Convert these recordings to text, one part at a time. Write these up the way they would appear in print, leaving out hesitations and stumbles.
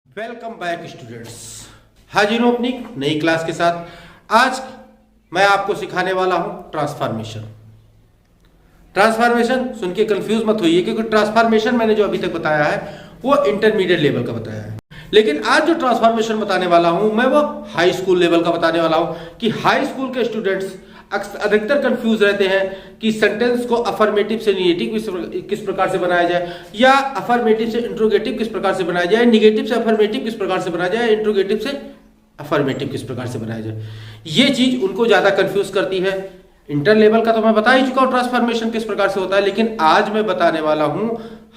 Welcome back students, हाजिर हूं अपनी नई क्लास के साथ। आज मैं आपको सिखाने वाला हूं ट्रांसफॉर्मेशन। ट्रांसफॉर्मेशन सुन के कंफ्यूज मत होइए, क्योंकि ट्रांसफॉर्मेशन मैंने जो अभी तक बताया है वो इंटरमीडिएट लेवल का बताया है। लेकिन आज जो ट्रांसफॉर्मेशन बताने वाला हूं मैं वो हाई स्कूल लेवल का बताने वाला हूं कि हाई स्कूल के स्टूडेंट्स अधिकतर कंफ्यूज रहते हैं कि सेंटेंस को अफर्मेटिव से निगेटिव किस प्रकार से बनाया जाए, या अफर्मेटिव से इंट्रोगेटिव किस प्रकार से बनाया जाए, निगेटिव से अफर्मेटिव किस प्रकार से बनाया जाए, इंट्रोगेटिव से अफर्मेटिव किस प्रकार से बनाया जाए। ये चीज उनको ज्यादा कंफ्यूज करती है। इंटर लेवल का तो मैं बता ही चुका हूं ट्रांसफॉर्मेशन किस प्रकार से होता है, लेकिन आज मैं बताने वाला हूं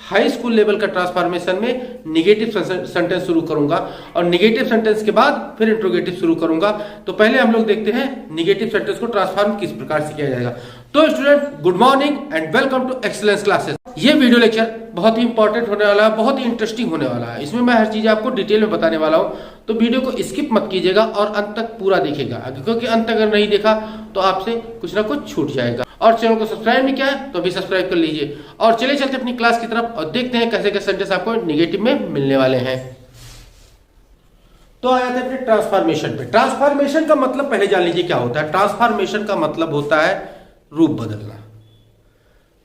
हाई स्कूल लेवल का ट्रांसफॉर्मेशन में निगेटिव सेंटेंस शुरू करूंगा और निगेटिव सेंटेंस के बाद फिर इंट्रोगेटिव शुरू करूंगा। तो पहले हम लोग देखते हैं निगेटिव सेंटेंस को ट्रांसफॉर्म किस प्रकार से किया जाएगा। तो student, good morning and welcome to excellence classes. ये वीडियो लेक्चर बहुत ही इंपॉर्टेंट होने वाला है, बहुत ही इंटरेस्टिंग होने वाला है। इसमें मैं हर चीज आपको डिटेल में बताने वाला हूं, तो वीडियो को स्किप मत कीजिएगा और अंत तक पूरा देखिएगा, क्योंकि अंत तक अगर नहीं देखा तो आपसे कुछ ना कुछ छूट जाएगा। और चैनल को सब्सक्राइब नहीं किया है तो अभी सब्सक्राइब कर लीजिए। और चले चलते अपनी क्लास की तरफ और देखते हैं कैसे कैसे सेंटेंस आपको निगेटिव में मिलने वाले हैं। तो आया था अपने ट्रांसफॉर्मेशन पे। ट्रांसफॉर्मेशन का मतलब पहले जान लीजिए क्या होता है। ट्रांसफॉर्मेशन का मतलब होता है रूप बदलना,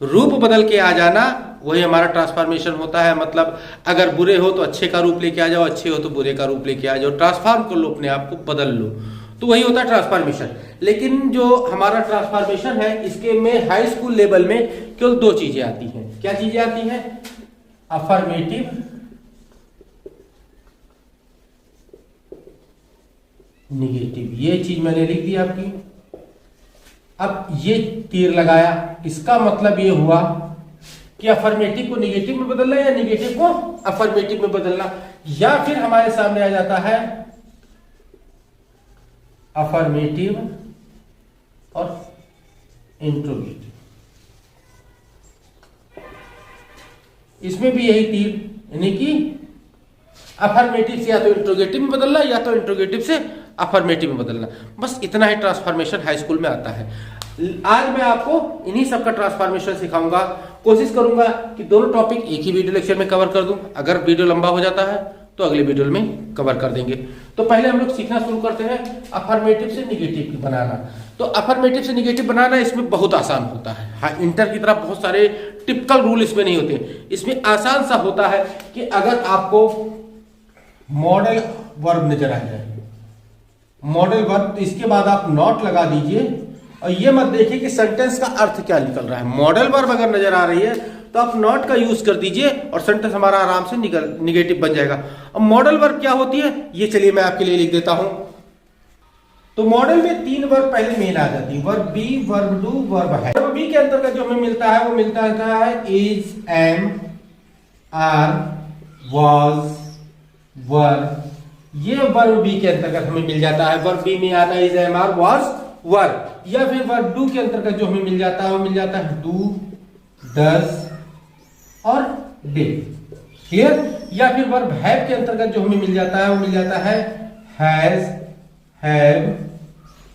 रूप बदल के आ जाना, वही हमारा ट्रांसफॉर्मेशन होता है। मतलब अगर बुरे हो तो अच्छे का रूप लेके आ जाओ, अच्छे हो तो बुरे का रूप लेके आ जाओ, ट्रांसफॉर्म कर लो, अपने आप को बदल लो, तो वही होता है ट्रांसफॉर्मेशन। लेकिन जो हमारा ट्रांसफॉर्मेशन है इसके में हाई स्कूल लेवल में केवल दो चीजें आती हैं। क्या चीजें आती हैं? Affirmative, negative. ये चीज मैंने लिख दी आपकी। अब ये तीर लगाया, इसका मतलब ये हुआ कि अफर्मेटिव को निगेटिव में बदलना या निगेटिव को अफर्मेटिव में बदलना, या फिर हमारे सामने आ जाता है अफर्मेटिव और इंट्रोगेटिव। इसमें भी यही तीर, यानी कि अफर्मेटिव से या तो इंट्रोगेटिव में बदलना या तो इंट्रोगेटिव से अफर्मेटिव में बदलना। बस इतना ही ट्रांसफॉर्मेशन हाई स्कूल में आता है। आज मैं आपको इन्हीं सब का ट्रांसफॉर्मेशन सिखाऊंगा। कोशिश करूंगा कि दोनों टॉपिक एक ही वीडियो लेक्चर में कवर कर दूं। अगर वीडियो लंबा हो जाता है तो अगले वीडियो में कवर कर देंगे। तो पहले हम लोग सीखना शुरू करते हैं अफर्मेटिव से निगेटिव बनाना। तो अफर्मेटिव से निगेटिव बनाना इसमें बहुत आसान होता है। हाँ, इंटर की तरह बहुत सारे टिपिकल रूल इसमें नहीं होते। इसमें आसान सा होता है कि अगर आपको मॉडल वर्ब नजर आ जाए, मॉडल वर्ब, तो इसके बाद आप नॉट लगा दीजिए और ये मत देखिए कि सेंटेंस का अर्थ क्या निकल रहा है। मॉडल वर्ब अगर नजर आ रही है तो आप नॉट का यूज कर दीजिए और सेंटेंस हमारा आराम से निगेटिव बन जाएगा। अब मॉडल वर्ब क्या होती है ये चलिए मैं आपके लिए लिख देता हूं। तो मॉडल में तीन वर्ब पहले मेन आ जाती है, verb B, verb do, verb है। वर्ब बी के अंतर्गत जो हमें मिलता है वो मिलता है इज, एम, आर, वाज, वर। ये वर्ब बी के अंतर्गत हमें मिल जाता है। वर्ब बी में आता है इज, एम, आर, वाज, वर। या फिर वर्ब डू के अंतर्गत जो हमें मिल जाता है वो मिल जाता है डू, डज और डिड। क्लियर? या फिर वर्ब हैव के अंतर्गत जो हमें मिल जाता है वो मिल जाता है हैज, हैव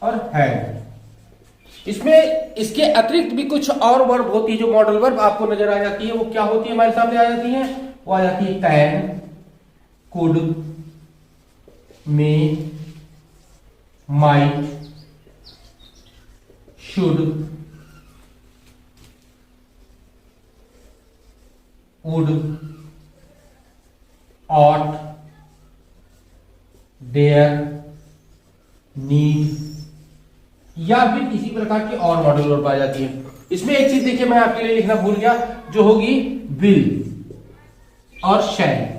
और हैड। इसमें इसके अतिरिक्त भी कुछ और वर्ब होती है जो मॉडल वर्ब आपको नजर आ जाती है। वो क्या होती है, हमारे सामने आ जाती है? वो आ जाती है can, could, may, might, should, would, ought, dare, need, या फिर इसी प्रकार की और मॉडल वर्ब आ जाती है। इसमें एक चीज देखिए मैं आपके लिए लिखना भूल गया, जो होगी विल और शैल।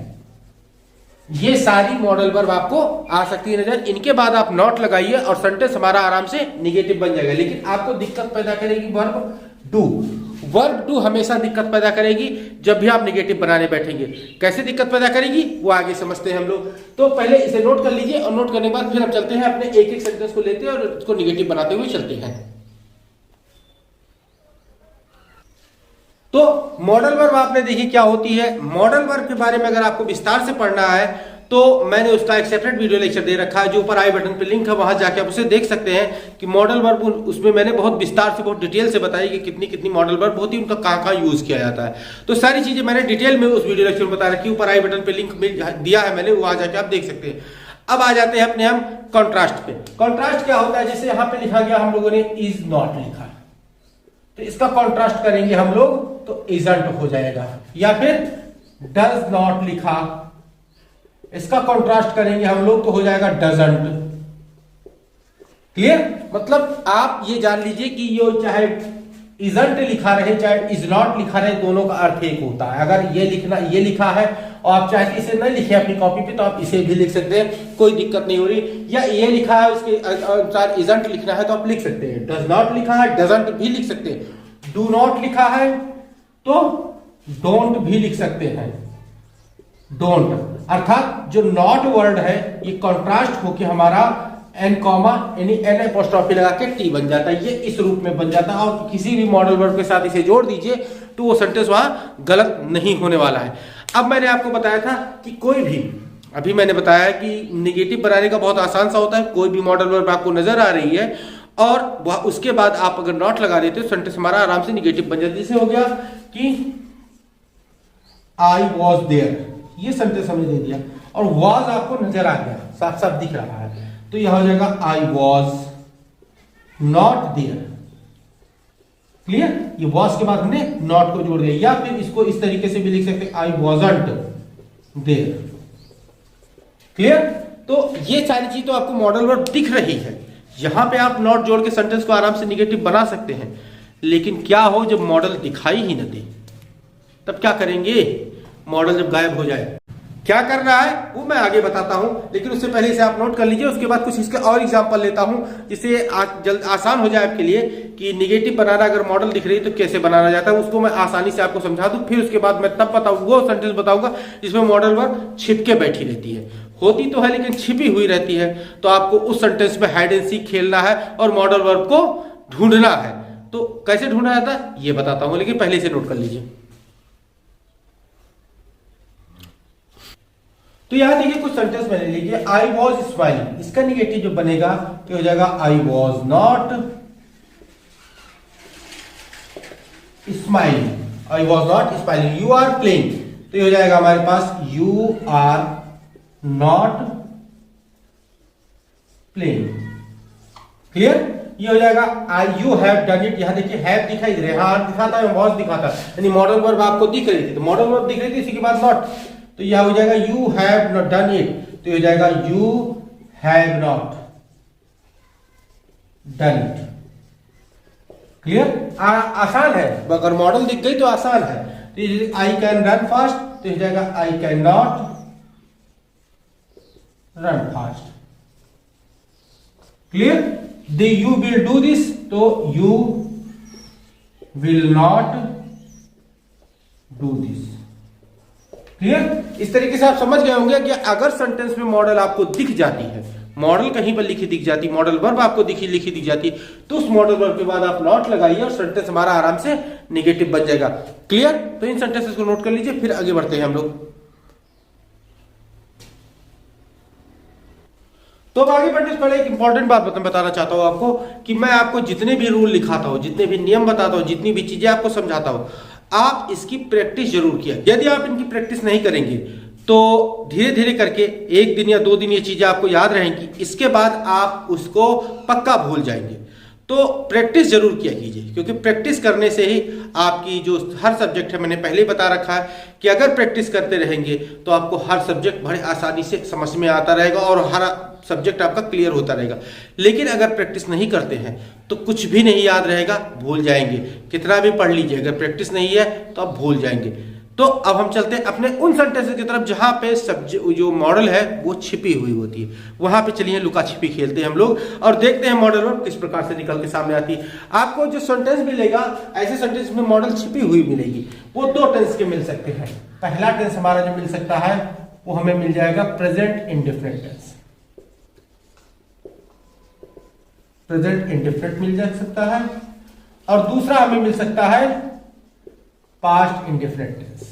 ये सारी मॉडल वर्ब आपको आ सकती है नजर। इनके बाद आप नॉट लगाइए और सेंटेंस हमारा आराम से निगेटिव बन जाएगा। लेकिन आपको दिक्कत पैदा करेगी वर्ब डू। वर्ब डू हमेशा दिक्कत पैदा करेगी जब भी आप निगेटिव बनाने बैठेंगे। कैसे दिक्कत पैदा करेगी वो आगे समझते हैं हम लोग। तो पहले इसे नोट कर लीजिए और नोट करने के बाद फिर हम चलते हैं अपने एक एक सेंटेंस को लेते हैं और उसको निगेटिव बनाते हुए चलते हैं। तो मॉडल वर्ब आपने देखी क्या होती है। मॉडल वर्ब के बारे में अगर आपको विस्तार से पढ़ना है तो मैंने उसका एक सेपरेट वीडियो लेक्चर दे रखा है, जो ऊपर आई बटन पे लिंक है, वहां जाके आप उसे देख सकते हैं कि मॉडल वर्ब, उसमें मैंने बहुत विस्तार से, बहुत डिटेल से बताई कि कितनी कितनी मॉडल वर्ब होती है, उनका कहाँ यूज किया जाता है। तो सारी चीजें मैंने डिटेल में उस वीडियो लेक्चर में बता रखी, ऊपर आई बटन पे लिंक दिया है मैंने, वहां जाके आप देख सकते हैं। अब आ जाते हैं अपने हम कॉन्ट्रास्ट पे। कॉन्ट्रास्ट क्या होता है? जैसे यहां पे लिखा गया, हम लोगों ने इज नॉट लिखा, तो इसका कॉन्ट्रास्ट करेंगे हम लोग तो इजंट हो जाएगा। या फिर डज नॉट लिखा, इसका कॉन्ट्रास्ट करेंगे हम लोग तो हो जाएगा डजंट। क्लियर? मतलब आप ये जान लीजिए कि ये चाहे इजंट लिखा रहे चाहे इज नॉट लिखा रहे, दोनों का अर्थ एक होता है। अगर ये लिखा है और आप चाहते इसे नहीं लिखे अपनी कॉपी पे, तो आप इसे भी लिख सकते हैं, कोई दिक्कत नहीं हो रही। या ये लिखा है उसके अनुसार इजंट लिखना है तो आप लिख सकते हैं। डज नॉट लिखा है, डजंट भी लिख सकते हैं। डू नॉट लिखा है तो डोंट भी लिख सकते हैं। डोंट अर्थात जो नॉट वर्ड है ये कॉन्ट्रास्ट होके हमारा एन कॉमा यानी एन एपोस्ट्रॉफी लगा के टी बन जाता है, ये इस रूप में बन जाता है। और किसी भी मॉडल वर्ब के साथ इसे जोड़ दीजिए तो वो सेंटेंस वहां गलत नहीं होने वाला है। अब मैंने आपको बताया था कि कोई भी, अभी मैंने बताया कि निगेटिव बनाने का बहुत आसान सा होता है। कोई भी मॉडल वर्ब आपको नजर आ रही है और उसके बाद आप अगर नॉट लगा देते हो, सेंटेंस हमारा आराम से निगेटिव बन जाता है। जैसे हो गया कि आई वॉज देयर, ये सेंटेंस हमने दे दिया और वॉज आपको नजर आ गया, साफ साफ दिख रहा है, तो यह हो जाएगा I was not there. Clear? ये वॉज के बाद हमने नॉट को जोड़ दिया। या फिर इसको इस तरीके से भी लिख सकते हैं, आई वॉजंट देयर। क्लियर? तो ये सारी चीज तो आपको मॉडल वर्ब दिख रही है, यहां पे आप नॉट जोड़ के सेंटेंस को आराम से निगेटिव बना सकते हैं। लेकिन क्या हो जब मॉडल दिखाई ही न दे, तब क्या करेंगे? मॉडल जब गायब हो जाए, क्या कर रहा है वो मैं आगे बताता हूं, लेकिन उससे पहले इसे आप नोट कर लीजिए। उसके बाद कुछ इसके और एग्जांपल लेता हूं, जिससे जल्द आसान हो जाए आपके लिए कि निगेटिव बनाना अगर मॉडल दिख रही है तो कैसे बनाना जाता है, उसको मैं आसानी से आपको समझा दूं। फिर उसके बाद मैं तब बताऊं, वो सेंटेंस बताऊंगा जिसमें मॉडल वर्ब छिप के बैठी रहती है, होती तो है लेकिन छिपी हुई रहती है। तो आपको उस सेंटेंस में हाइड एंड सीक खेलना है और मॉडल वर्ब को ढूंढना है। तो कैसे ढूंढा जाता है ये बताता हूं, लेकिन पहले इसे नोट कर लीजिए। तो यहां देखिए कुछ सेंटेंस मैंने लीजिए, आई वॉज स्माइलिंग, इसका निगेटिव जो बनेगा तो हो जाएगा I was not smiling. I was not smiling. You are playing, तो ये हो जाएगा हमारे पास you are not playing. Clear? ये हो जाएगा I you have done it. यहां देखिए हैव दिखाई दे रहा है, दिखाता है, वॉज दिखाता है, यानी मॉडल वर्ब आपको दिख रही थी, तो मॉडल वर्ब दिख रही थी, इसी के बाद नॉट, तो यह हो जाएगा you have not done it, तो यह हो जाएगा you have not done it. Clear? आसान है, अगर मॉडल दिख गई तो आसान है। तो आई कैन रन फास्ट, तो यह जाएगा I can not run fast. Clear? They you will do this, तो you will not do this. Clear? इस तरीके से आप समझ गए होंगे कि अगर सेंटेंस में मॉडल आपको दिख जाती है, मॉडल कहीं पर लिखी दिख जाती, मॉडल वर्ब आपको लिखी दिख जाती, तो उस मॉडल वर्ब के बाद आप नॉट लगाइए और सेंटेंस हमारा आराम से नेगेटिव बन जाएगा। क्लियर? तो इन सेंटेंसेस को नोट कर लीजिए, फिर आगे बढ़ते हैं हम लोग। तो अब आगे बढ़ने से पहले एक इंपॉर्टेंट बात बताना चाहता हूं आपको कि मैं आपको जितने भी रूल लिखाता हूं, जितने भी नियम बताता हूं, जितनी भी चीजें आपको समझाता हूं, आप इसकी प्रैक्टिस जरूर किया। यदि आप इनकी प्रैक्टिस नहीं करेंगे तो धीरे धीरे करके 1 दिन या 2 दिन ये चीजें आपको याद रहेंगी, इसके बाद आप उसको पक्का भूल जाएंगे। तो प्रैक्टिस जरूर किया कीजिए, क्योंकि प्रैक्टिस करने से ही आपकी जो हर सब्जेक्ट है, मैंने पहले ही बता रखा है कि अगर प्रैक्टिस करते रहेंगे तो आपको हर सब्जेक्ट बड़े आसानी से समझ में आता रहेगा और हर सब्जेक्ट आपका क्लियर होता रहेगा। लेकिन अगर प्रैक्टिस नहीं करते हैं तो कुछ भी नहीं याद रहेगा, भूल जाएंगे। कितना भी पढ़ लीजिए, अगर प्रैक्टिस नहीं है तो आप भूल जाएंगे। तो अब हम चलते हैं अपने उन सेंटेंसेस की तरफ जहां पे सब्जेक्ट जो मॉडल है वो छिपी हुई होती है। वहां पे चलिए लुका छिपी खेलते हैं हम लोग और देखते हैं मॉडल वर्ब किस प्रकार से निकल के सामने आती है। आपको जो सेंटेंस मिलेगा, ऐसे सेंटेंस में मॉडल छिपी हुई मिलेगी, वो 2 टेंस के मिल सकते हैं। पहला टेंस हमारा जो मिल सकता है वो हमें मिल जाएगा present indefinite tense. Present indefinite मिल जा सकता है, और दूसरा हमें मिल सकता है past indefinite tense.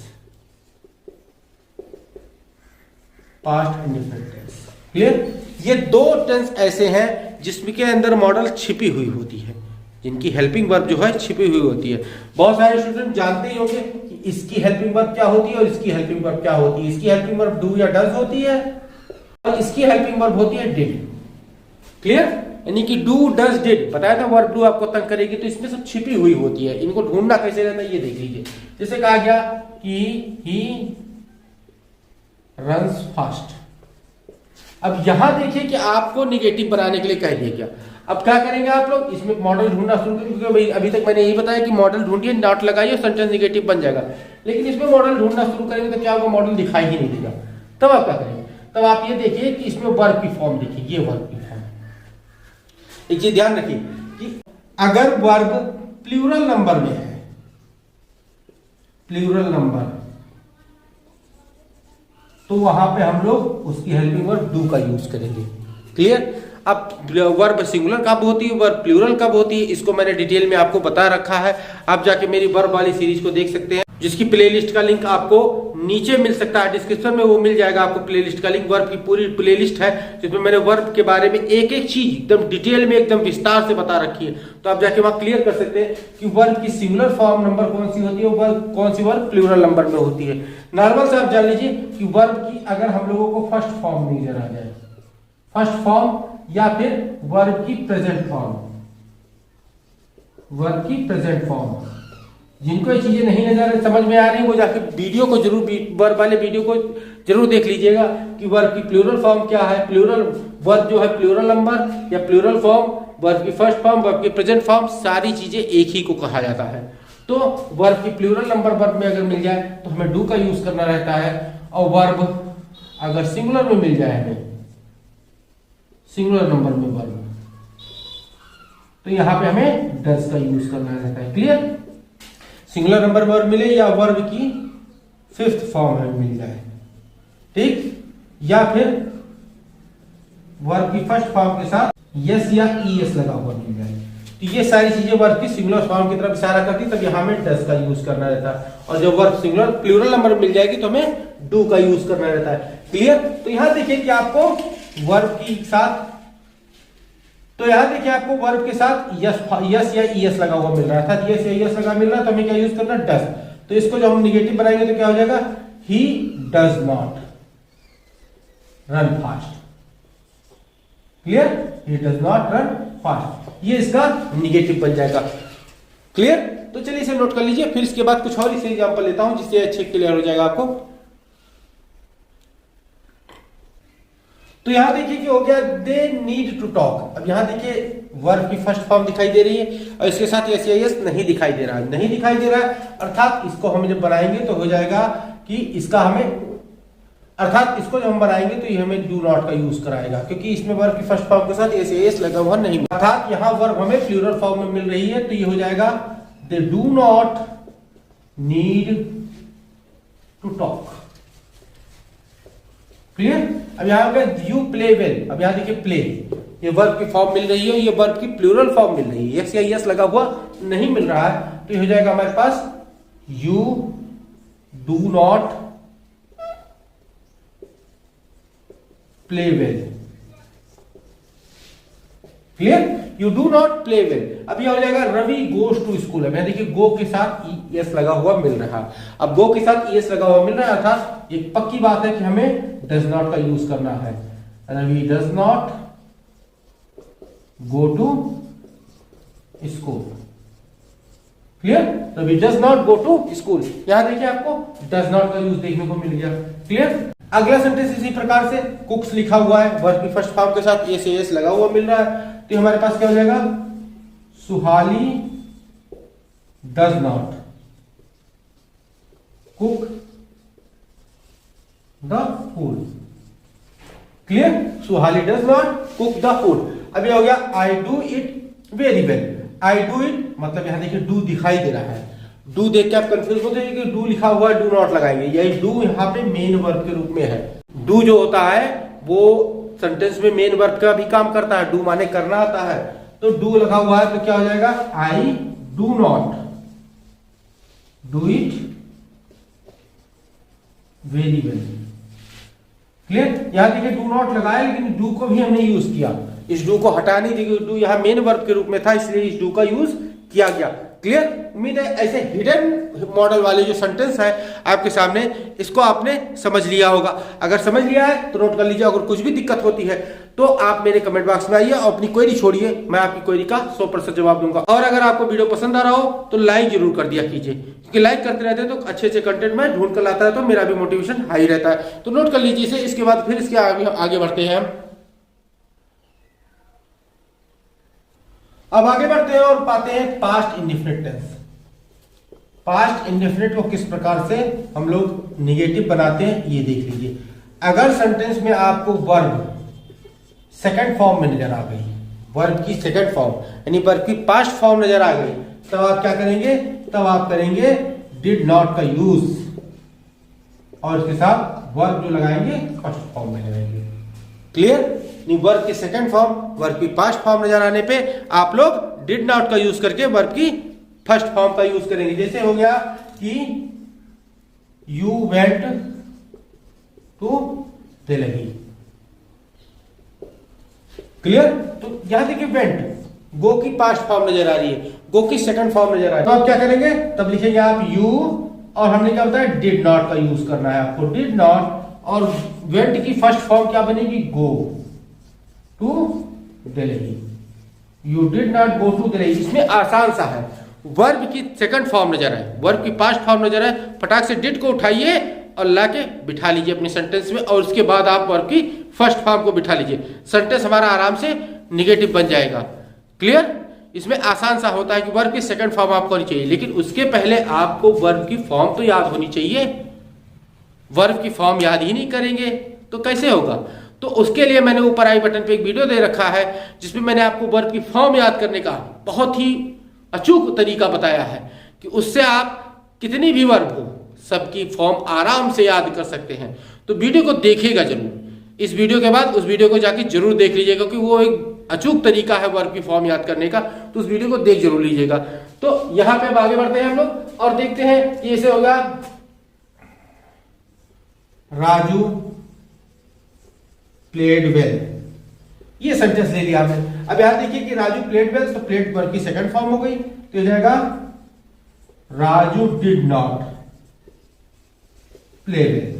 Past indefinite tense. Clear? ये दो टेंस ऐसे हैं जिसमें के अंदर मॉडल छिपी हुई होती है, जिनकी हेल्पिंग वर्ब जो है छिपी हुई होती है। बहुत सारे स्टूडेंट जानते ही होंगे कि इसकी हेल्पिंग वर्ब क्या होती है और इसकी हेल्पिंग वर्ब क्या होती है। इसकी हेल्पिंग वर्ब डू या डज होती है और इसकी हेल्पिंग वर्ब होती है डिड। क्लियर? यानी कि डू डज डिड बताया था, वर्ब डू आपको तंग करेगी, तो इसमें सब छिपी हुई होती है। इनको ढूंढना कैसे रहता है ये देख लीजिए। जैसे कहा गया कि ही रन्स फास्ट। अब यहां देखिए कि आपको निगेटिव बनाने के लिए कह दिया गया। अब क्या करेंगे आप लोग, इसमें मॉडल ढूंढना शुरू करेंगे, क्योंकि भाई अभी तक मैंने यही बताया कि मॉडल ढूंढिए, नॉट लगाइए, सेंटेंस निगेटिव बन जाएगा। लेकिन इसमें मॉडल ढूंढना शुरू करेंगे तो क्या होगा, मॉडल दिखाई ही नहीं देगा। तब आप क्या करेंगे, तब आप ये देखिए कि इसमें वर्ब की फॉर्म देखिए, ये वर्ब की फॉर्म। एक चीज ध्यान रखिए कि अगर वर्ब प्लूरल नंबर में है, प्लूरल नंबर, तो वहां पे हम लोग उसकी हेल्पिंग वर्ब डू का यूज करेंगे। क्लियर? अब वर्ब सिंगुलर कब होती है, वर्ब प्लूरल कब होती है, इसको मैंने डिटेल में आपको बता रखा है। आप जाके मेरी वर्ब वाली सीरीज को देख सकते हैं, जिसकी प्लेलिस्ट का लिंक आपको नीचे मिल सकता है, डिस्क्रिप्शन में वो मिल जाएगा आपको प्लेलिस्ट का लिंक। वर्ब की पूरी प्लेलिस्ट है जिसमें मैंने वर्ब के बारे में एक एक चीज एकदम डिटेल में एकदम विस्तार से बता रखी है। तो आप जाके वहां क्लियर कर सकते हैं कि वर्ब की सिंगुलर फॉर्म नंबर कौन सी होती है, वर्ब कौन सी वर्ब प्लूरल नंबर में होती है। नॉर्मल से आप जान लीजिए कि वर्ब की अगर हम लोगों को फर्स्ट फॉर्म नजर आ जाए, फर्स्ट फॉर्म या फिर वर्ब की प्रेजेंट फॉर्म, वर्ब की प्रेजेंट फॉर्म, जिनको ये चीजें नहीं नजर समझ में आ रही वो जाके वीडियो को जरूर, वर्ब वाले वीडियो को जरूर देख लीजिएगा कि वर्ब की प्लूरल फॉर्म क्या है, प्लूरल वर्ब जो है प्लूरल नंबर या प्लूरल फॉर्म, वर्ब की फर्स्ट फॉर्म, वर्ब की प्रेजेंट फॉर्म, सारी चीजें एक ही को कहा जाता है। तो वर्ब की प्लूरल नंबर वर्ब में अगर मिल जाए तो हमें डू का यूज करना रहता है, और वर्ब अगर सिंगुलर में मिल जाए हमें, सिंगुलर नंबर में वर्ब, तो यहां पे हमें डज का यूज करना रहता है। क्लियर? सिंगुलर नंबर वर्ब मिले या वर्ब की फिफ्थ फॉर्म हमें मिल जाए, ठीक, या फिर वर्ब की फर्स्ट फॉर्म के साथ यस या ईएस लगा हुआ मिल जाए, तो ये सारी चीजें वर्ब की सिंगुलर फॉर्म की तरफ इशारा करती, तब यहां में डज का यूज करना रहता है। और जब वर्ब सिंगुलर प्लूरल नंबर मिल जाएगी तो हमें डू का यूज करना रहता है। क्लियर? तो यहां देखिए कि आपको वर्ब की साथ, तो यहां देखिए आपको वर्ब के साथ यस या ईएस लगा हुआ मिल रहा था, यस या ईएस लगा मिल रहा है, तो हमें क्या यूज करना, डज। तो इसको जब हम निगेटिव बनाएंगे तो क्या हो जाएगा, he does not run fast. Clear? He does not run fast, ये इसका निगेटिव बन जाएगा। क्लियर? तो चलिए इसे नोट कर लीजिए, फिर इसके बाद कुछ और इसे एग्जांपल लेता हूं जिससे अच्छे क्लियर हो जाएगा आपको। तो यहां देखिए कि हो गया दे नीड टू टॉक। अब यहां देखिए वर्ब की फर्स्ट फॉर्म दिखाई दे रही है और इसके साथ यस या यस नहीं दिखाई दे रहा है, नहीं दिखाई दे रहा है, अर्थात इसको हम जब बनाएंगे तो हो जाएगा कि इसका हमें, अर्थात इसको जब हम बनाएंगे तो ये हमें डू नॉट का यूज कराएगा, क्योंकि इसमें वर्ब की फर्स्ट फॉर्म के साथ यस या यस लगा हुआ नहीं, अर्थात यहां वर्ब हमें प्लूरल फॉर्म में मिल रही है, तो ये हो जाएगा they do not need to talk. Clear? अब यहां पे यू प्ले वेल, अब यहां देखिए प्ले, ये वर्ब की फॉर्म मिल रही है, ये वर्ब की प्लूरल फॉर्म मिल रही है, यस या यस लगा हुआ नहीं मिल रहा है, तो ये हो जाएगा हमारे पास you do not play well. Clear? You do not play well. अब यह हो जाएगा रवि गोज टू स्कूल। अब यहां देखिए गो के साथ यस लगा हुआ मिल रहा है, अब गो के साथ यस लगा हुआ मिल रहा है, अर्थात ये पक्की बात है कि हमें डज नॉट का यूज करना है। Ravi does not go to school. Clear? Ravi does not go to school, यहां देखिए आपको डज नॉट का यूज देखने को मिल गया। क्लियर? अगला सेंटेंस इसी प्रकार से कुक्स लिखा हुआ है, वर्ब की फर्स्ट फॉर्म के साथ यस यस लगा हुआ मिल रहा है, तो हमारे पास क्या हो जाएगा, Suhali does not cook the food. Clear? Suhali does not cook the food. अब ये हो गया I do it very well. I do it मतलब यहां देखिए डू दिखाई दे रहा है, डू देख के आप कंफ्यूज होते हैं कि डू लिखा हुआ है, डू नॉट लगाएंगे, यही डू यहाँ पे मेन वर्ब के रूप में है। डू जो होता है वो सेंटेंस में मेन वर्ब का भी काम करता है, डू माने करना आता है, तो डू लगा हुआ है तो क्या हो जाएगा, I do not do it very well. Clear. यहाँ देखिए डू नॉट लगाया, लेकिन डू को भी हमने यूज किया, इस डू को हटा नहीं दी, डू यहाँ मेन वर्ब के रूप में था, इसलिए इस डू का यूज किया गया। क्लियर। उम्मीद है ऐसे हिडन मॉडल वाले जो सेंटेंस है आपके सामने, इसको आपने समझ लिया होगा। अगर समझ लिया है तो नोट कर लीजिए। अगर कुछ भी दिक्कत होती है तो आप मेरे कमेंट बॉक्स में आइए और अपनी क्वेरी छोड़िए, मैं आपकी क्वेरी का 100% जवाब दूंगा। और अगर आपको वीडियो पसंद आ रहा हो तो लाइक जरूर कर दिया कीजिए, क्योंकि लाइक करते रहते हैं तो अच्छे अच्छे कंटेंट में ढूंढ कर लाता है, तो मेरा भी मोटिवेशन हाई रहता है। तो नोट कर लीजिए इसे। इसके बाद फिर इसके आगे बढ़ते हैं। अब आगे बढ़ते हैं और पाते हैं past indefinite tense. Past indefinite को किस प्रकार से हम लोग निगेटिव बनाते हैं ये देख लीजिए। अगर सेंटेंस में आपको वर्ब सेकंड फॉर्म में नजर आ गई, वर्ब की सेकंड फॉर्म यानी वर्ब की पास्ट फॉर्म नजर आ गई, तब आप क्या करेंगे, तब आप करेंगे डिड नॉट का यूज और इसके साथ वर्ब जो लगाएंगे फर्स्ट फॉर्म में लगाएंगे। क्लियर। वर्ब की सेकंड फॉर्म, वर्ब की पास्ट फॉर्म नजर आने पे आप लोग डिड नॉट का यूज करके वर्ब की फर्स्ट फॉर्म का यूज करेंगे। जैसे हो गया कि you went to Delhi. Clear. तो यहां देखिए वेंट, गो की पास्ट फॉर्म नजर आ रही है, गो की सेकंड फॉर्म नजर आ रही है, तो आप क्या करेंगे, तब लिखेंगे आप यू और हमने क्या बताया डिड नॉट का यूज करना है आपको, डिड नॉट। और वेंट की फर्स्ट फॉर्म क्या बनेगी, go to Delhi. You did not go to Delhi. इसमें आसान सा है, वर्ब की सेकंड फॉर्म नजर आए, वर्ब की पास्ट फॉर्म नजर आए, फटाक से डिड को उठाइए और लाके बिठा लीजिए अपने सेंटेंस में, और उसके बाद आप वर्ब की फर्स्ट फॉर्म को बिठा लीजिए, सेंटेंस हमारा आराम से निगेटिव बन जाएगा। क्लियर। इसमें आसान सा होता है कि वर्ब की सेकंड फॉर्म आपको होनी चाहिए, लेकिन उसके पहले आपको वर्ब की फॉर्म तो याद होनी चाहिए। वर्ब की फॉर्म याद ही नहीं करेंगे तो कैसे होगा। तो उसके लिए मैंने ऊपर आई बटन पे एक वीडियो दे रखा है जिसमें मैंने आपको वर्ब की फॉर्म याद करने का बहुत ही अचूक तरीका बताया है कि उससे आप कितनी भी वर्ब हो सबकी फॉर्म आराम से याद कर सकते हैं। तो वीडियो को देखिएगा जरूर, इस वीडियो के बाद उस वीडियो को जाके जरूर देख लीजिएगा, क्योंकि वो एक अचूक तरीका है वर्ब की फॉर्म याद करने का, तो उस वीडियो को देख जरूर लीजिएगा। तो यहां पे आगे बढ़ते हैं हम लोग और देखते हैं कि ऐसे होगा राजू प्लेड वेल। ये सेंटेंस ले लिया आपने। अब यहां देखिए कि राजू प्लेड वेल, तो प्लेड वर्ब की सेकंड फॉर्म हो गई, तो हो जाएगा Raju did not play well.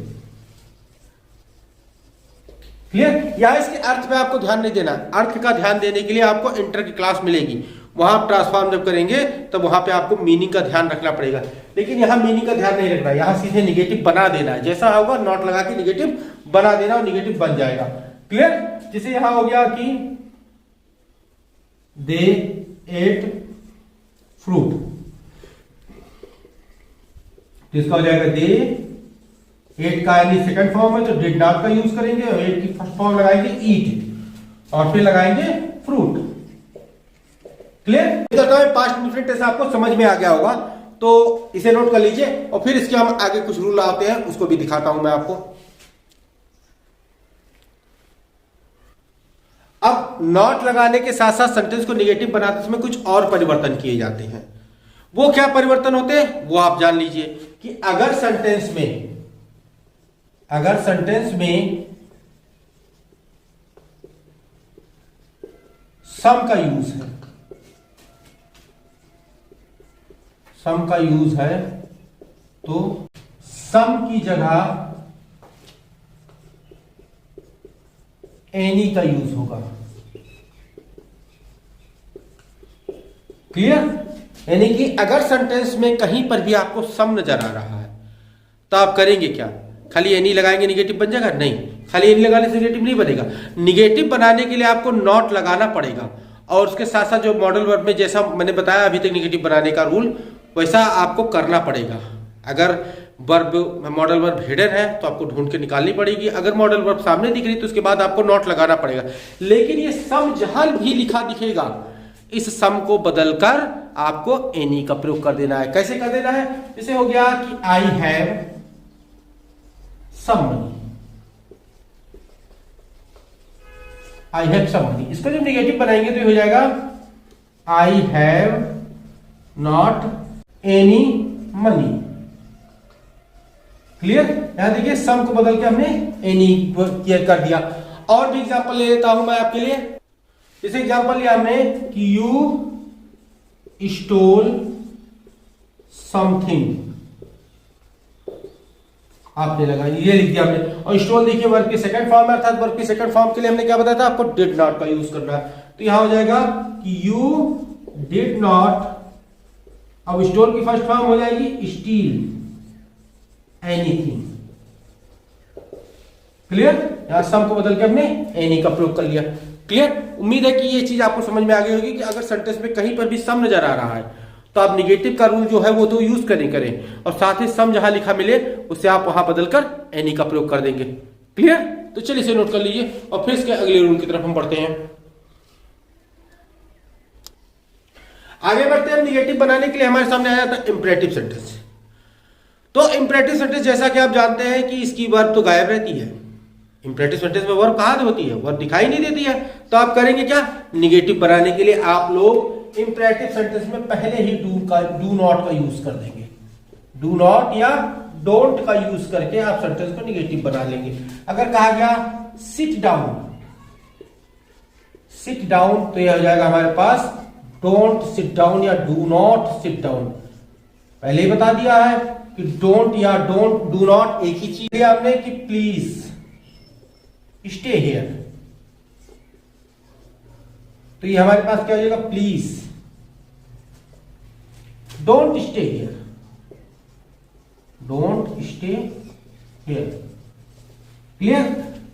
Clear. यहां इसके अर्थ पे आपको ध्यान नहीं देना, अर्थ का ध्यान देने के लिए आपको इंटर की क्लास मिलेगी, वहां आप ट्रांसफॉर्म जब करेंगे तब वहां पे आपको मीनिंग का ध्यान रखना पड़ेगा। लेकिन यहां मीनिंग का ध्यान नहीं रखना, यहां सीधे निगेटिव बना देना है, जैसा होगा नॉट लगा के निगेटिव बना देना और निगेटिव बन जाएगा। क्लियर। जैसे यहां हो गया कि दे एट फ्रूट, इसका हो जाएगा दे एट का यानी सेकंड फॉर्म है तो डिड नॉट का यूज करेंगे और एट की फर्स्ट फॉर्म लगाएंगे ईट और फिर लगाएंगे fruit. Clear. Past indefinite tense आपको समझ में आ गया होगा, तो इसे नोट कर लीजिए और फिर इसके हम आगे कुछ रूल आते हैं उसको भी दिखाता हूं मैं आपको। अब नॉट लगाने के साथ साथ सेंटेंस को निगेटिव बनाते समय कुछ और परिवर्तन किए जाते हैं। वो क्या परिवर्तन होते हैं वो आप जान लीजिए कि अगर सेंटेंस में सम का यूज है, सम का यूज है तो सम की जगह एनी का यूज होगा। क्लियर। यानी कि अगर सेंटेंस में कहीं पर भी आपको सम नजर आ रहा है तो आप करेंगे क्या, खाली एनी लगाएंगे निगेटिव बन जाएगा? नहीं, खाली एनी लगाने से निगेटिव नहीं बनेगा। निगेटिव बनाने के लिए आपको नॉट लगाना पड़ेगा और उसके साथ साथ जो मॉडल वर्ब में जैसा मैंने बताया अभी तक निगेटिव बनाने का रूल, वैसा आपको करना पड़ेगा। अगर वर्ब मॉडल वर्ब हिडन है तो आपको ढूंढ के निकालनी पड़ेगी, अगर मॉडल वर्ब सामने दिख रही तो उसके बाद आपको नॉट लगाना पड़ेगा। लेकिन ये सम जहां भी लिखा दिखेगा इस सम को बदलकर आपको एनी का प्रयोग कर देना है। कैसे कर देना है? जैसे हो गया कि I have some money, I have some money, इसको जब निगेटिव बनाएंगे तो हो जाएगा I have not any money. Clear. यहाँ देखिए सम को बदल के हमने एनी कर दिया। और भी एग्जांपल ले लेता हूं मैं आपके लिए। जैसे एग्जांपल लिया हमने कि यू स्टोल समथिंग, आपने लगा ये लिख दिया हमने। और स्टोल देखिए वर्ब की सेकंड फॉर्म है, अर्थात वर्ब की सेकंड फॉर्म के लिए हमने क्या बताया था आपको, डिड नॉट का यूज करना है। तो यहां हो जाएगा कि यू डिड नॉट, अब स्टोल की फर्स्ट फॉर्म हो जाएगी स्टील एनीथिंग। क्लियर? यहां सम को बदल के हमने एनी का प्रयोग कर लिया। क्लियर? उम्मीद है कि ये चीज आपको समझ में आ गई होगी कि अगर सेंटेंस में कहीं पर भी सम नजर आ रहा है तो आप निगेटिव का रूल जो है वो तो यूज करें, और साथ ही सम जहां लिखा मिले उससे आप वहां बदलकर एनी का प्रयोग कर देंगे। क्लियर? तो चलिए इसे नोट कर लीजिए और फिर इसके अगले रूल की तरफ हम बढ़ते हैं। आगे बढ़ते हैं। निगेटिव बनाने के लिए हमारे सामने आया था इंपरेटिव सेंटेंस। तो इंपरेटिव सेंटेंस जैसा कि आप जानते हैं कि इसकी वर्ब तो गायब रहती है। इंपरेटिव सेंटेंस में वर्ब कहां होती है, वर्ब दिखाई नहीं देती है। तो आप करेंगे क्या, निगेटिव बनाने के लिए आप लोग इंपरेटिव सेंटेंस में पहले ही डू नॉट का यूज कर देंगे। डू नॉट या डोंट का यूज करके आप सेंटेंस को निगेटिव बना लेंगे। अगर कहा गया सिट डाउन, सिट डाउन, तो यह हो जाएगा हमारे पास डोंट सिट डाउन या डू नॉट सिट डाउन। पहले ही बता दिया है कि डोंट या डोंट डू नॉट एक ही चीज है आपने, कि प्लीज स्टे हियर, तो ये हमारे पास क्या हो जाएगा, please don't stay here, don't stay here. Clear?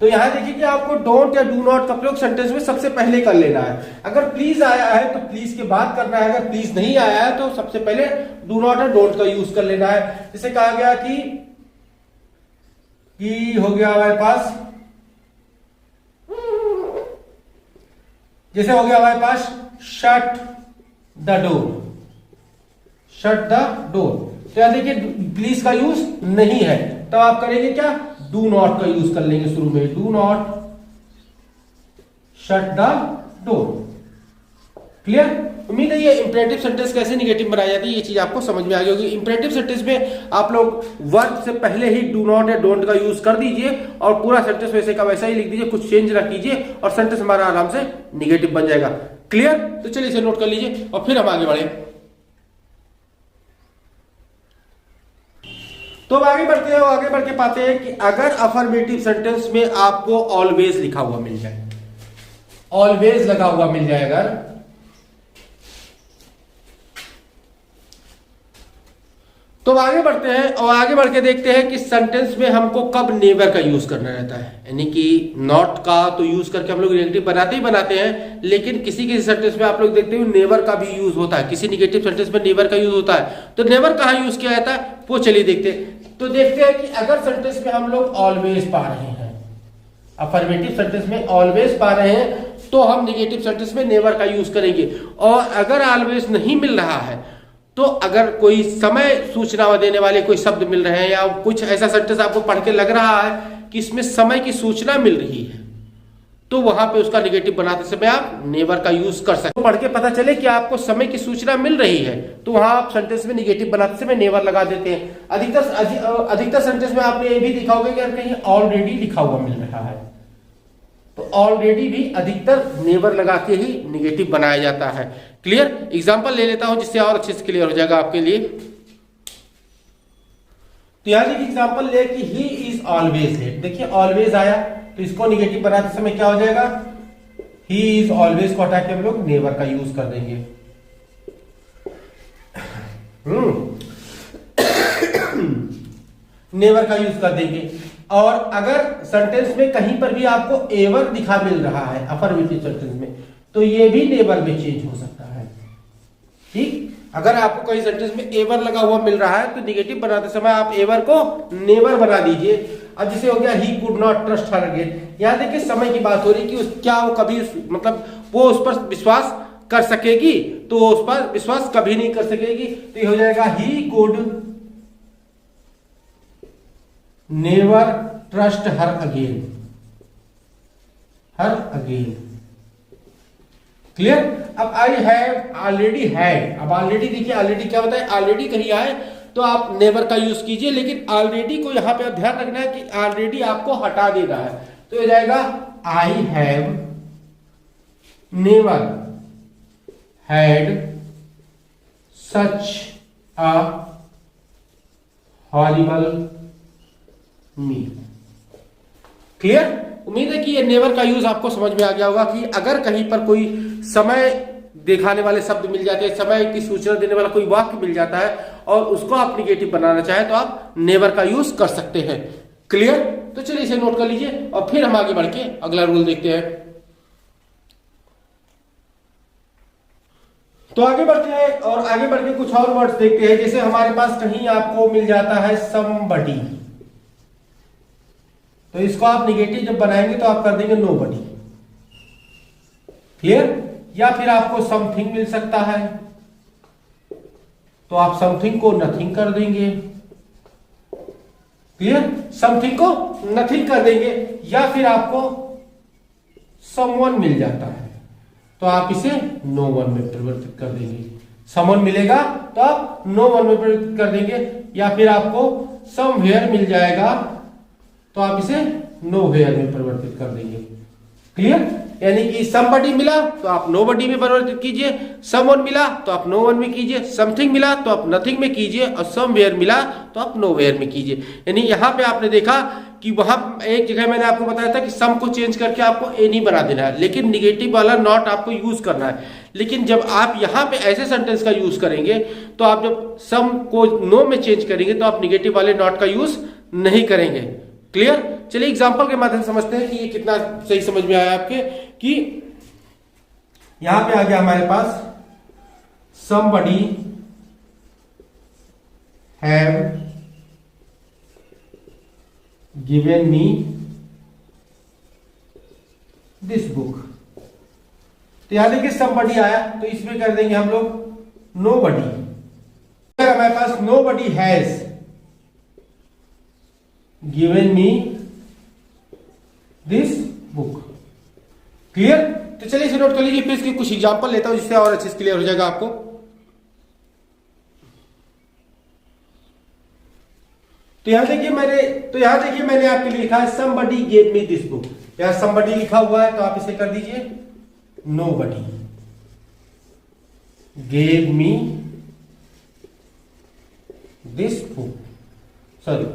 तो यहां देखिए कि आपको डोंट या डू नॉट का प्रयोग सेंटेंस में सबसे पहले कर लेना है। अगर प्लीज आया है तो प्लीज के बाद करना है, अगर प्लीज नहीं आया है तो सबसे पहले डू नॉट और डोंट का यूज कर लेना है। जैसे कहा गया कि हो गया हमारे पास, जैसे हो गया हमारे पास shut the door, shut the door. तो यहां देखिए प्लीज का यूज नहीं है, तो आप करेंगे क्या, डू नॉट का यूज कर लेंगे शुरू में, do not shut the door. Clear? उम्मीद है ये इंपरेटिव सेंटेंस कैसे निगेटिव बनाई जाती है ये चीज आपको समझ में आ गई होगी। इंपरेटिव सेंटेंस में आप लोग वर्ब से पहले ही डू नॉट या डोंट का यूज कर दीजिए और पूरा सेंटेंस वैसे का वैसा ही लिख दीजिए, कुछ चेंज ना कीजिए और सेंटेंस हमारा आराम से निगेटिव बन जाएगा। क्लियर? तो चलिए इसे नोट कर लीजिए और फिर हम आगे बढ़े। तो अब आगे बढ़ते हैं और आगे बढ़ के पाते हैं कि अगर अफर्मेटिव सेंटेंस में आपको ऑलवेज लिखा हुआ मिल जाए, ऑलवेज लगा हुआ मिल जाए अगर, तो आगे बढ़ते हैं और आगे बढ़ के देखते हैं कि सेंटेंस में हमको कब नेवर का यूज करना रहता है। यानी कि नॉट का तो यूज करके हम लोग निगेटिव बनाते ही बनाते हैं, लेकिन किसी किसी सेंटेंस में आप लोग देखते हो नेवर का भी यूज होता है। किसी निगेटिव सेंटेंस में नेवर का यूज होता है, तो नेवर कहां यूज किया जाता है वो चलिए देखते हैं। तो देखते हैं कि अगर सेंटेंस में हम लोग ऑलवेज पा रहे हैं, अफर्मेटिव सेंटेंस में ऑलवेज पा रहे हैं, तो हम निगेटिव सेंटेंस में नेवर का यूज करेंगे। और अगर ऑलवेज नहीं मिल रहा है तो अगर कोई समय सूचना देने वाले कोई शब्द मिल रहे हैं या कुछ ऐसा सेंटेंस आपको पढ़ के लग रहा है कि इसमें समय की सूचना मिल रही है, तो वहां पे उसका निगेटिव बनाते समय आप नेवर का यूज कर सकते हैं। पढ़ के पता चले कि आपको समय की सूचना मिल रही है तो वहां आप सेंटेंस में निगेटिव बनाते समय नेवर लगा देते हैं। अधिकतर सेंटेंस में आपने ये भी देखा होगा कि कहीं ऑलरेडी लिखा हुआ मिल रहा है, तो ऑलरेडी भी अधिकतर नेवर लगा के ही निगेटिव बनाया जाता है। क्लियर? एग्जांपल ले लेता हूं जिससे और अच्छे से क्लियर हो जाएगा आपके लिए। तो यहां देखिए एग्जांपल ले कि ही इज ऑलवेज लेट। देखिए ऑलवेज आया तो इसको निगेटिव बनाते समय क्या हो जाएगा, ही इज ऑलवेज को हटा के हम लोग नेवर का यूज कर देंगे। नेवर का यूज कर देंगे। और अगर सेंटेंस में कहीं पर भी आपको एवर दिखा मिल रहा है अफर्मेटिव सेंटेंस में, तो ये भी नेवर में चेंज हो सकता है। ठीक? अगर आपको कहीं सेंटेंस में एवर लगा हुआ मिल रहा है तो निगेटिव बनाते समय आप एवर को नेवर बना दीजिए। अब जैसे हो गया he could not trust her again, यहां देखिए समय की बात हो रही कि क्या वो कभी मतलब वो उस पर विश्वास कर सकेगी, तो उस पर विश्वास कभी नहीं कर सकेगी। तो ये हो जाएगा he could never trust her again, her again. Clear? अब आई हैव ऑलरेडी हैड, अब ऑलरेडी देखिए ऑलरेडी क्या होता है, ऑलरेडी कहीं आए तो आप नेवर का यूज कीजिए, लेकिन ऑलरेडी को यहां पे आप ध्यान रखना है कि ऑलरेडी आपको हटा देना है। तो ये जाएगा I have never had such a horrible meal. Clear? उम्मीद है कि ये नेवर का यूज आपको समझ में आ गया होगा कि अगर कहीं पर कोई समय दिखाने वाले शब्द मिल जाते हैं, समय की सूचना देने वाला कोई वाक्य मिल जाता है और उसको आप निगेटिव बनाना चाहें तो आप नेवर का यूज कर सकते हैं। क्लियर? तो चलिए इसे नोट कर लीजिए और फिर हम आगे बढ़ के अगला रूल देखते हैं। तो आगे बढ़ते हैं और आगे बढ़ के कुछ और वर्ड्स देखते हैं। जैसे हमारे पास कहीं आपको मिल जाता है somebody, तो इसको आप निगेटिव जब बनाएंगे तो आप कर देंगे nobody। क्लियर? या फिर आपको समथिंग मिल सकता है तो आप समथिंग को नथिंग कर देंगे। क्लियर? समथिंग को नथिंग कर देंगे। या फिर आपको समवन मिल जाता है तो आप इसे नो वन में परिवर्तित कर देंगे। समवन मिलेगा तो आप नो वन में परिवर्तित कर देंगे। या फिर आपको समवेयर मिल जाएगा तो आप इसे नो वेयर में परिवर्तित कर देंगे। क्लियर? यानी कि somebody मिला तो आप nobody में परिवर्तित कीजिए, someone मिला तो आप no one में कीजिए, something मिला तो आप nothing में कीजिए और somewhere मिला तो आप nowhere में कीजिए। यानी यहां पे आपने देखा कि वहां एक जगह मैंने आपको बताया था कि सम को चेंज करके आपको एनी बना देना है, लेकिन निगेटिव वाला नॉट आपको यूज करना है। लेकिन जब आप यहां पे ऐसे सेंटेंस का यूज करेंगे तो आप जब सम को नो में चेंज करेंगे तो आप निगेटिव वाले नॉट का यूज नहीं करेंगे। क्लियर? चलिए एग्जांपल के माध्यम से समझते हैं कि ये कितना सही समझ में आया आपके। कि यहां पे आ गया हमारे पास somebody have given me this book। तो यहां देखिए somebody आया तो इसमें कर देंगे हम लोग nobody। हमारे पास nobody has given me this book। Clear? तो चलिए इसे नोट कर लीजिए। फिर इसके कुछ एग्जांपल लेता हूं जिससे और अच्छे से क्लियर हो जाएगा आपको। तो यहां देखिए मैंने आपके लिए लिखा है somebody gave me this book। यहां somebody लिखा हुआ है तो आप इसे कर दीजिए nobody gave me this book, sorry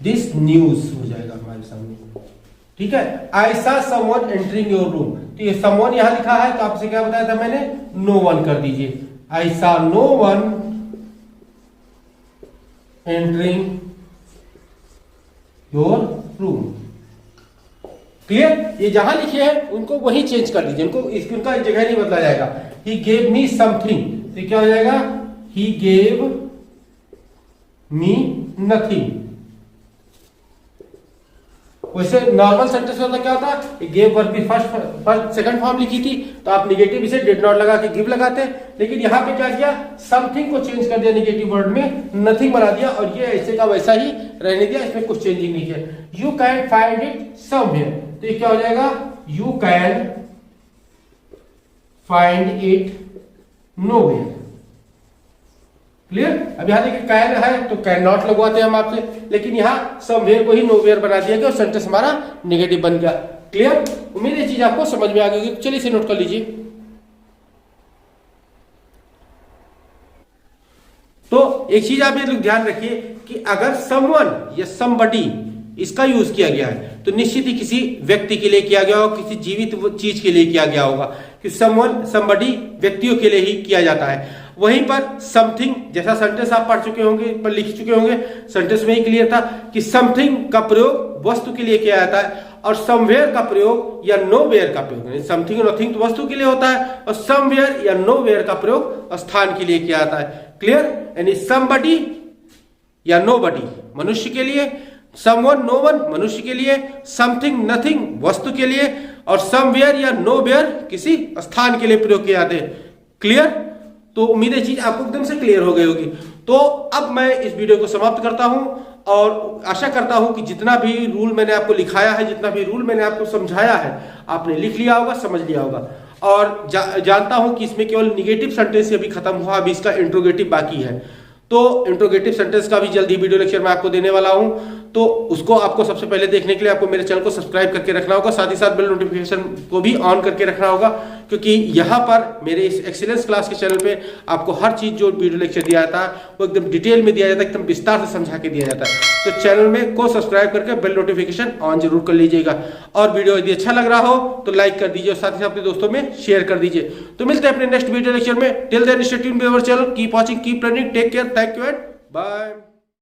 this news हो जाएगा हमारे सामने। ठीक है? आई सा समवन एंटरिंग योर रूम, तो ये समवन यहां लिखा है तो आपसे क्या बताया था मैंने, नो वन कर दीजिए। I saw no one entering your room. Clear? ये जहां लिखे हैं उनको वही चेंज कर दीजिए, उनका जगह नहीं बदला जाएगा। ही गेव मी समथिंग, तो क्या हो जाएगा, ही गेव मी नथिंग। वैसे नॉर्मल सेंटेंस में क्या होता है, गेव वर्ब की फर्स्ट सेकंड फॉर्म लिखी थी तो आप निगेटिव इसे डिड नॉट लगा के गिव लगाते, लेकिन यहां पे क्या किया, समथिंग को चेंज कर दिया, निगेटिव वर्ड में नथिंग बना दिया और ये ऐसे का वैसा ही रहने दिया, इसमें कुछ चेंजिंग नहीं किया। You can find it somewhere, तो ये क्या हो जाएगा, you can find it nowhere. Clear? अब यहां देखिए कैन है तो कैन नॉट लगवाते हैं हम आपसे, लेकिन यहां समवेयर को ही नोवेयर बना दिया गया और सेंटेंस हमारा नेगेटिव बन गया। क्लियर? उम्मीद है चीज आपको समझ में आ गई। चलिए इसे नोट कर लीजिए। तो एक चीज आप ये लोग ध्यान रखिए कि अगर समवन या समबडी इसका यूज किया गया है तो निश्चित ही किसी व्यक्ति के लिए किया गया होगा, किसी जीवित चीज के लिए किया गया होगा, कि समवन समबडी व्यक्तियों के लिए ही किया जाता है। वहीं पर समथिंग जैसा सेंटेंस आप पढ़ चुके होंगे, पर लिख चुके होंगे, सेंटेंस में ही क्लियर था कि समथिंग का प्रयोग वस्तु के लिए किया जाता है और समवेयर का प्रयोग या नोवेयर का प्रयोग, समथिंग और नथिंग तो वस्तु के लिए होता है और समवेयर या नोवेयर का प्रयोग स्थान के लिए किया जाता है। क्लियर? यानी समबडी या नोबडी मनुष्य के लिए, समवन नोवन मनुष्य के लिए, समथिंग नथिंग वस्तु के लिए और समवेयर या नोवेयर किसी स्थान के लिए प्रयोग किए जाते हैं। क्लियर? तो उम्मीद है चीज आपको एकदम से क्लियर हो गई होगी। तो अब मैं इस वीडियो को समाप्त करता हूं और आशा करता हूं कि जितना भी रूल मैंने आपको लिखाया है, जितना भी रूल मैंने आपको समझाया है, आपने लिख लिया होगा, समझ लिया होगा और जानता हूं कि इसमें केवल निगेटिव सेंटेंस अभी खत्म हुआ, अभी इसका इंट्रोगेटिव बाकी है। तो इंट्रोगेटिव सेंटेंस का भी जल्दी वीडियो लेक्चर मैं आपको देने वाला हूं, तो उसको आपको सबसे पहले देखने के लिए आपको मेरे चैनल को सब्सक्राइब करके रखना होगा, साथ ही साथ बेल नोटिफिकेशन को भी ऑन करके रखना होगा, क्योंकि यहाँ पर मेरे इस एक्सीलेंस क्लास के चैनल पे आपको हर चीज जो वीडियो लेक्चर दिया जाता है वो एकदम डिटेल में दिया जाता है, एकदम विस्तार से समझा के दिया जाता है। तो चैनल में को सब्सक्राइब करके बेल नोटिफिकेशन ऑन जरूर कर लीजिएगा, और वीडियो यदि अच्छा लग रहा हो तो लाइक कर दीजिए और साथ ही साथ अपने दोस्तों में शेयर कर दीजिए। तो मिलते हैं अपने नेक्स्ट वीडियो लेक्चर में। Till then stay tuned with our channel, keep watching, keep learning, take care, thank you and bye.